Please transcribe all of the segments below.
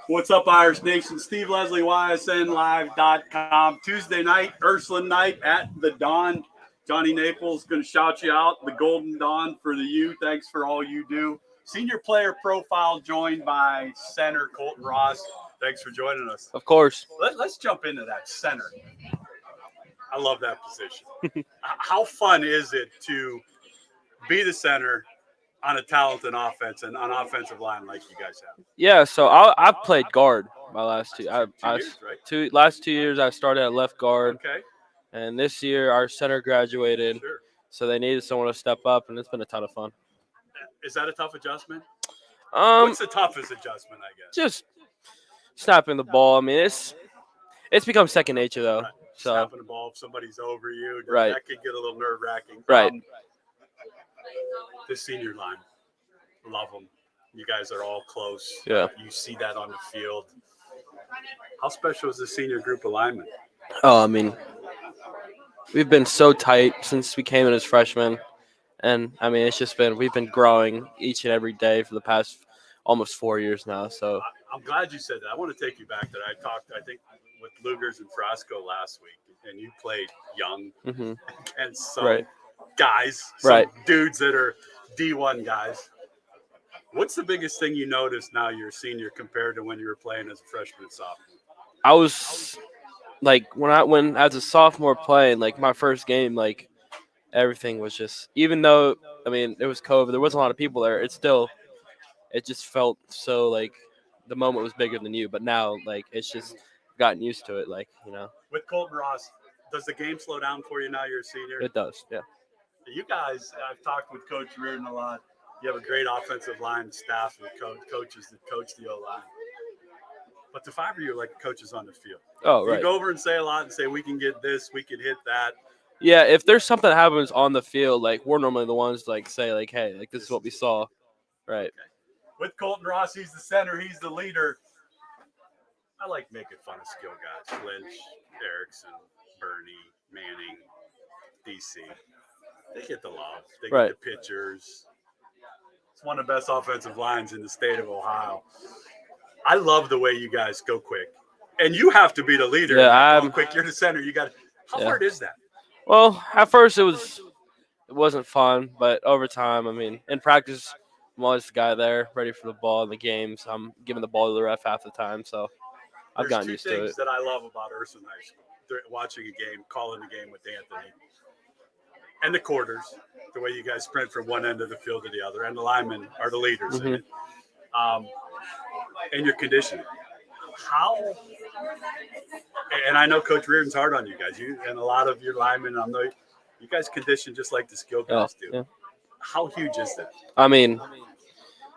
What's up, Irish Nation? Steve Leslie, YSNLive.com. Tuesday night, Ursuline night at the Dawn. Johnny Naples going to shout you out, the Golden Dawn for the U. Thanks for all you do. Senior player profile joined by center Colton Ross. Thanks for joining us. Of course. Let's jump into that center. I love that position. How fun is it to be the center on a talented offense and on offensive line like you guys have? Yeah, so I've played guard my last two. Last 2 years I started at left guard, Okay. and this year our center graduated, Sure. so they needed someone to step up, and it's been a ton of fun. Is that a tough adjustment? Um, What's the toughest adjustment, I guess? just snapping the ball. I mean, it's become second nature though. Right. So Snapping the ball if somebody's over you, Right. that could get a little nerve-wracking. Right. The senior line, love them. You guys are all close. Yeah. You see that on the field. How special is the senior group of linemen? I mean, we've been so tight since we came in as freshmen, and I mean we've been growing each and every day for the past almost 4 years now. So I'm glad you said that. I want to take you back to that. I talked, I think, with Lugers and Frasco last week, and you played young against some guys, some dudes that are D1 guys. What's the biggest thing you noticed now you're a senior compared to when you were playing as a freshman and sophomore? I was like when as a sophomore playing, like my first game, like everything was just, even though I mean it was COVID, there wasn't a lot of people there. It just felt so like the moment was bigger than you. But now like it's just gotten used to it. Like With Colton Ross, does the game slow down for you now you're a senior? It does. Yeah. You guys, I've talked with Coach Reardon a lot. You have a great offensive line staff and coaches that coach the O-line. But the five of you are like coaches on the field. Oh, right. You go over and say a lot and say, we can get this, we can hit that. Yeah, if there's something that happens on the field, like we're normally the ones to like say like, hey, like this is what we saw. Right. Okay. With Colton Ross, he's the center, he's the leader. I like making fun of skill guys. Lynch, Erickson, Bernie, Manning, DC. They get the love. They get the pitchers. It's one of the best offensive lines in the state of Ohio. I love the way you guys go quick. And you have to be the leader. Yeah, go quick. You're the center. You got. How hard is that? Well, at first it wasn't fun, but over time, I mean, in practice, I'm always the guy there, ready for the ball in the games. I'm giving the ball to the ref half the time, so I've gotten used to it. There's two things that I love about Ursuline High School. Watching a game, calling a game with Anthony, and the quarters, the way you guys sprint from one end of the field to the other, and the linemen are the leaders in it. And your conditioning. How? And I know Coach Reardon's hard on you guys. You and a lot of your linemen, I know you guys condition just like the skill guys do. Yeah. How huge is that? I mean,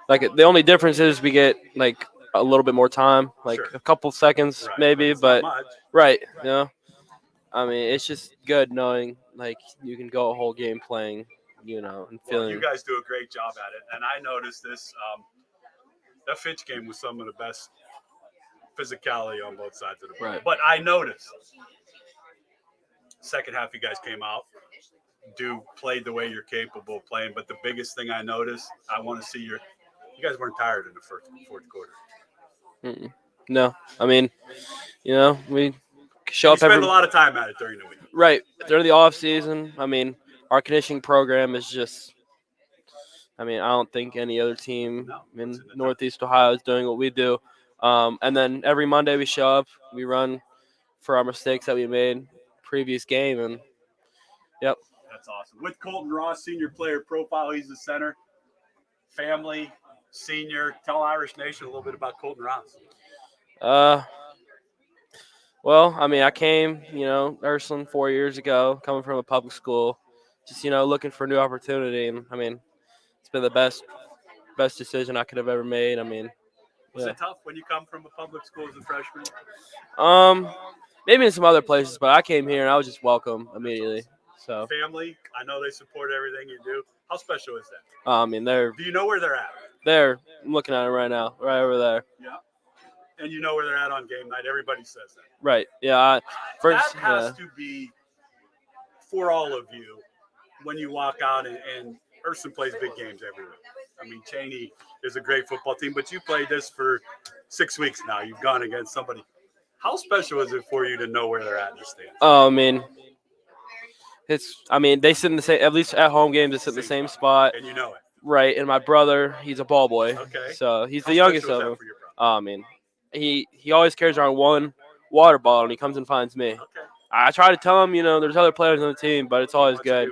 like the only difference is we get like a little bit more time, like a couple seconds maybe, but I mean, it's just good knowing like you can go a whole game playing, and feeling. Well, you guys do a great job at it, and I noticed this. That Fitch game was some of the best physicality on both sides of the ball. Right. But I noticed second half you guys came out, played the way you're capable of playing. But the biggest thing I noticed, I want to see you guys weren't tired in the fourth quarter. No, I mean, we show up. You spend a lot of time at it during the week. Right. During the off season, I mean, our conditioning program is just. I mean, I don't think any other team in Northeast Ohio is doing what we do. And then every Monday we show up, we run for our mistakes that we made previous game, and yep. That's awesome. With Colton Ross, senior player profile, he's the center. Family, senior. Tell Irish Nation a little bit about Colton Ross. Well, I mean, I came, Ursuline 4 years ago, coming from a public school, just looking for a new opportunity, and I mean. It's been the best decision I could have ever made. I mean, was it tough when you come from a public school as a freshman? Maybe in some other places, but I came here and I was just welcome immediately. So family, I know they support everything you do. How special is that? I mean, Do you know where they're at? I'm looking at it right now, right over there. Yeah. And you know where they're at on game night. Everybody says that. Right. Yeah. That has to be for all of you when you walk out and Ursuline plays big games every week. I mean, Chaney is a great football team, but you played this for 6 weeks now. You've gone against somebody. How special is it for you to know where they're at in the stands? I mean, they sit in the same. At least at home games, they sit in the same spot. And you know it. Right, and my brother, he's a ball boy. Okay. So he's How the youngest special of is them. that for your brother? I mean, he always carries around one water bottle, and he comes and finds me. Okay. I try to tell him, there's other players on the team, but it's always good.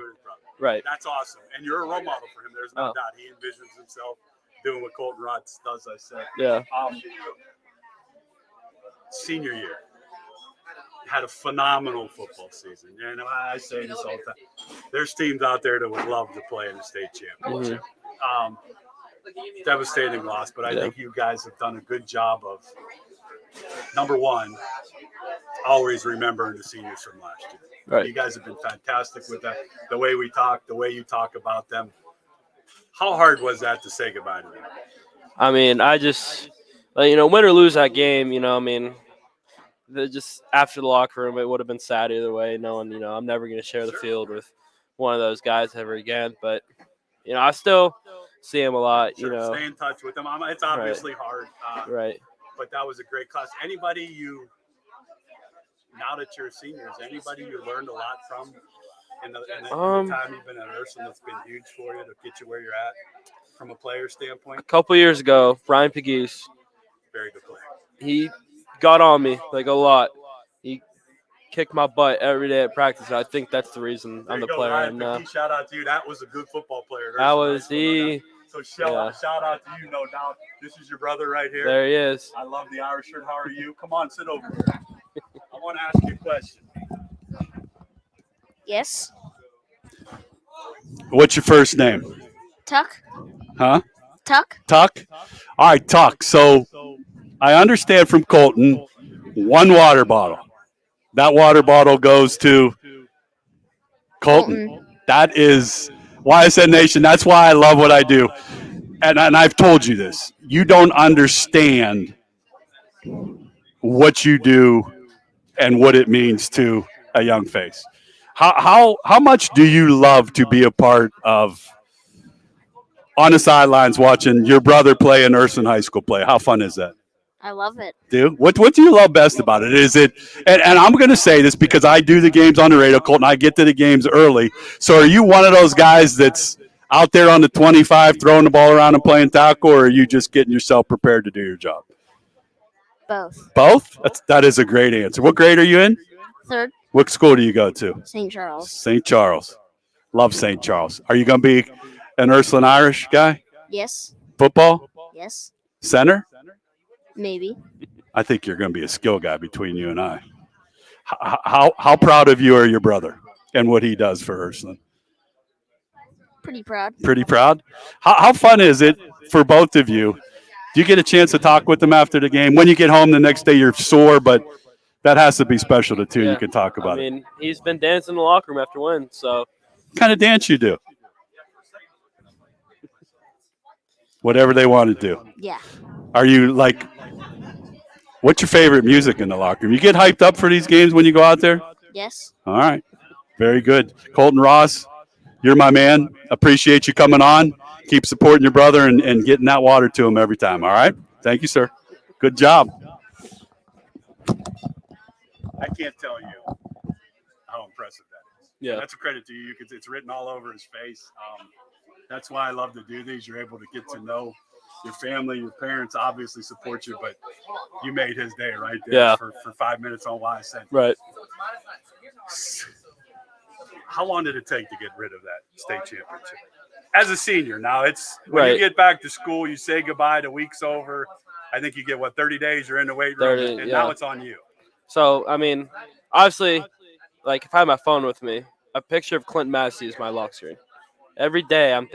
Right. That's awesome. And you're a role model for him. There's no doubt. He envisions himself doing what Colton Ross does, I said. Yeah. Senior year. Had a phenomenal football season. And I say this all the time. There's teams out there that would love to play in the state championship. Devastating loss, but I think you guys have done a good job of, number one, always remembering the seniors from last year. Right. You guys have been fantastic with that. The way we talk, the way you talk about them. How hard was that to say goodbye to them? I mean, I just, win or lose that game, just after the locker room, it would have been sad either way, knowing, I'm never going to share the field with one of those guys ever again. But, I still see him a lot, Stay in touch with them. It's obviously hard. Right. But that was a great class. Anybody now that you're seniors, anybody you learned a lot from in the time you've been at Ursuline that's been huge for you to get you where you're at from a player standpoint? A couple years ago, Brian Pegues, very good player. He got on me a lot. He kicked my butt every day at practice. I think that's the reason I'm the player. Ryan, shout out to you. That was a good football player. That was he. So shout out to you, no doubt. This is your brother right here. There he is. I love the Irish shirt. How are you? Come on, sit over here. I want to ask you a question. Yes. What's your first name? Tuck. Huh? Tuck. Tuck? All right, Tuck. So I understand from Colton, one water bottle. That water bottle goes to Colton. That is YSN Nation. That's why I love what I do. And I've told you this. You don't understand what you do and what it means to a young face. How much do you love to be a part of on the sidelines watching your brother play in Ursuline High School play? How fun is that? I love it. What do you love best about it? Is it and I'm going to say this because I do the games on the radio, Colton. I get to the games early. So are you one of those guys that's out there on the 25 throwing the ball around and playing tackle, or are you just getting yourself prepared to do your job? Both. Both? That is a great answer. What grade are you in? Third. What school do you go to? St. Charles. St. Charles. Love St. Charles. Are you going to be an Ursuline Irish guy? Yes. Football? Yes. Center? Maybe. I think you're going to be a skill guy between you and I. How proud of you are your brother and what he does for Ursuline? Pretty proud. Pretty proud? How fun is it for both of you? Do you get a chance to talk with them after the game? When you get home the next day, you're sore, but that has to be special to two. Yeah. You can talk about it. He's been dancing in the locker room after wins. So, what kind of dance you do? Whatever they want to do. Yeah. Are you what's your favorite music in the locker room? You get hyped up for these games when you go out there? Yes. All right. Very good. Colton Ross, you're my man. Appreciate you coming on. Keep supporting your brother and getting that water to him every time. All right? Thank you, sir. Good job. I can't tell you how impressive that is. Yeah. That's a credit to you because it's written all over his face. That's why I love to do these. You're able to get to know your family. Your parents obviously support you, but you made his day right there for 5 minutes on why I said. Right. How long did it take to get rid of that state championship? As a senior, now it's when right. you get back to school, you say goodbye, the week's over. I think you get, 30 days, you're in the weight room, and now it's on you. So, obviously, if I have my phone with me, a picture of Clinton Massie is my lock screen. Every day I'm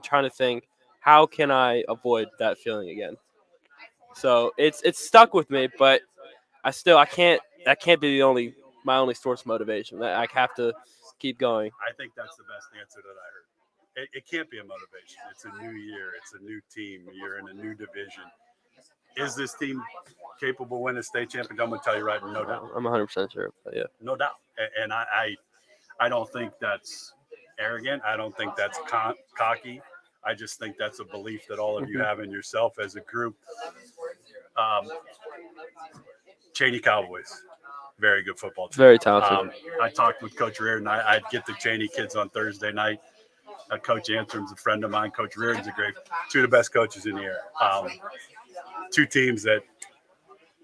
trying to think, how can I avoid that feeling again? So it's stuck with me, but that can't be my only source of motivation. I have to keep going. I think that's the best answer that I heard. It can't be a motivation. It's a new year. It's a new team. You're in a new division. Is this team capable of winning a state championship? I'm going to tell you right now, no doubt. I'm 100% sure. But yeah. No doubt. And I don't think that's arrogant. I don't think that's cocky. I just think that's a belief that all of you Mhm. have in yourself as a group. Chaney Cowboys, very good football team. Very talented. I talked with Coach Reardon. I'd get the Chaney kids on Thursday night. Coach Antrim's a friend of mine. Coach Reardon's a great, two of the best coaches in the air. Two teams that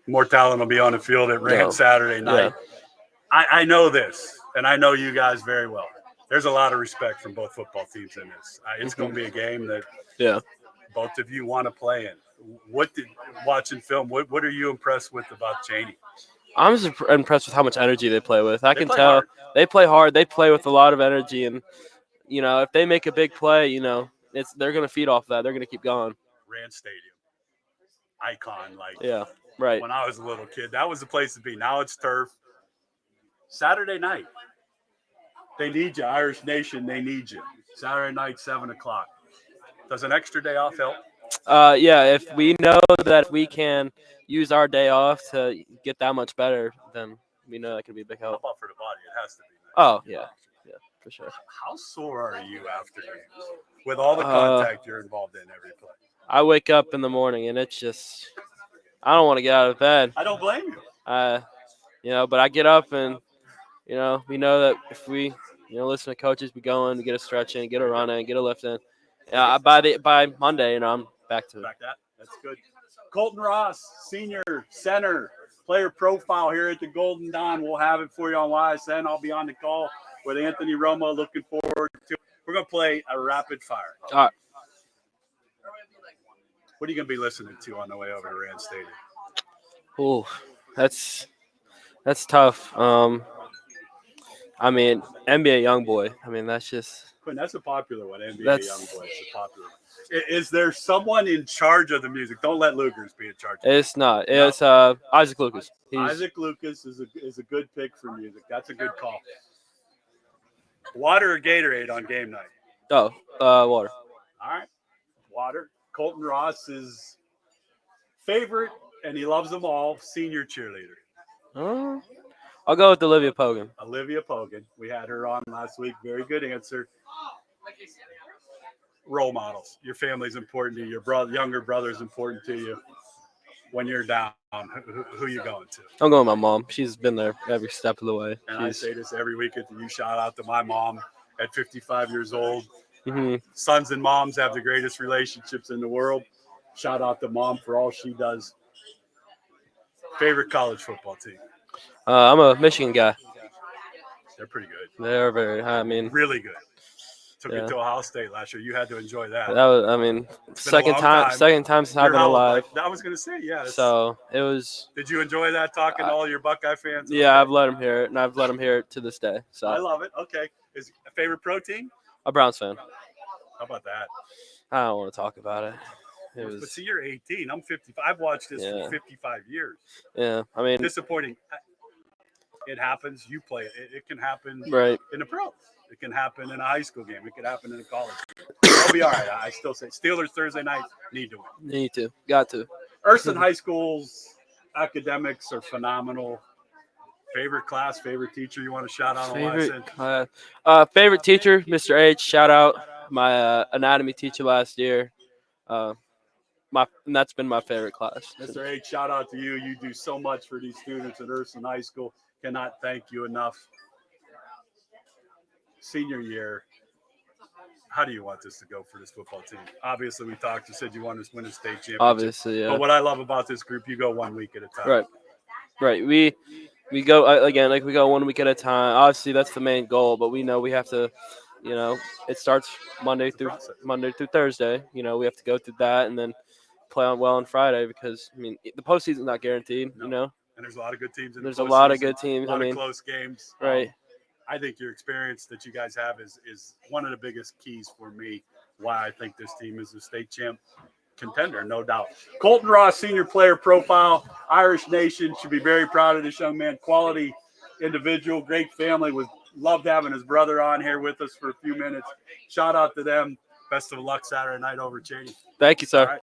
more talent will be on the field at Rand Saturday night. Yeah. I know this, and I know you guys very well. There's a lot of respect from both football teams in this. It's going to be a game that both of you want to play in. Watching film, what are you impressed with about Chaney? I'm just impressed with how much energy they play with. I can tell hard. They play hard. They play with a lot of energy, and if they make a big play, they're going to feed off that. They're going to keep going. Rand Stadium, icon. Right. When I was a little kid, that was the place to be. Now it's turf. Saturday night, they need you. Irish Nation, they need you. Saturday night, 7:00. Does an extra day off help? If we know that we can use our day off to get that much better, then we know that can be a big help. How about for the body? It has to be nice. Oh, yeah, for sure. How sore are you after games with all the contact you're involved in every play? I wake up in the morning and it's just, I don't want to get out of bed. I don't blame you. But I get up and, we know that if we, listen to coaches, we go in, we get a stretch in, get a run in, get a lift in. By Monday, I'm back to it. That's good. Colton Ross, senior center, player profile here at the Golden Dawn. We'll have it for you on YSN. I'll be on the call with Anthony Romo. Looking forward to it. We're going to play a rapid fire. All right. What are you going to be listening to on the way over to Rand Stadium? Oh, that's tough. NBA YoungBoy. That's just. Quinn, that's a popular one. NBA YoungBoy is a popular one. Is there someone in charge of the music? Don't let Lugers be in charge. It's not. It's Isaac Lucas. Isaac Lucas is a good pick for music. That's a good call. Water or Gatorade on game night? Water. All right, water. Colton Ross's favorite, and he loves them all, senior cheerleader. I'll go with Olivia Pogan. Olivia Pogan. We had her on last week. Very good answer. Role models. Your family's important to you. Your younger brother's important to you. When you're down, who you going to? I'm going with my mom. She's been there every step of the way. And I say this every week at you. Shout out to my mom at 55 years old. Mm-hmm. Sons and moms have the greatest relationships in the world. Shout out to mom for all she does. Favorite college football team? I'm a Michigan guy. They're pretty good. They're very. Really good. Took it to Ohio State last year. You had to enjoy that. That was. Second time since I've been alive. I was gonna say, yeah. So it was. Did you enjoy that talking to all your Buckeye fans? Yeah, I've let them hear it, and I've let them hear it to this day. So I love it. Okay, is a favorite pro team? A Browns fan. How about that? I don't want to talk about it. But see, you're 18. I'm 55. I've watched this for 55 years. Yeah, disappointing. It happens. You play it. It can happen in the pros. It can happen in a high school game. It can happen in a college game. I'll be all right. I still say Steelers Thursday night need to win. Need to. Got to. Ursuline High School's academics are phenomenal. Favorite class, favorite teacher you want to shout out on? Favorite teacher, Mr. H. Shout out my anatomy teacher last year. And that's been my favorite class. Mr. H, shout out to you. You do so much for these students at Ursuline High School. Cannot thank you enough. Senior year, how do you want this to go for this football team? Obviously, we talked. You said you want to win a state championship. Obviously, yeah. But what I love about this group, you go 1 week at a time. Right. We go again, we go 1 week at a time. Obviously, that's the main goal. But we know we have to. It starts Monday through Thursday. We have to go through that and then play on Friday because the postseason's not guaranteed. No. And there's a lot of good teams. There's a lot of good teams. A lot of close games. Right. I think your experience that you guys have is one of the biggest keys for me. Why I think this team is a state champ contender, no doubt. Colton Ross, senior player profile, Irish Nation should be very proud of this young man. Quality individual, great family. Loved having his brother on here with us for a few minutes. Shout out to them. Best of luck Saturday night over Chaney. Thank you, sir.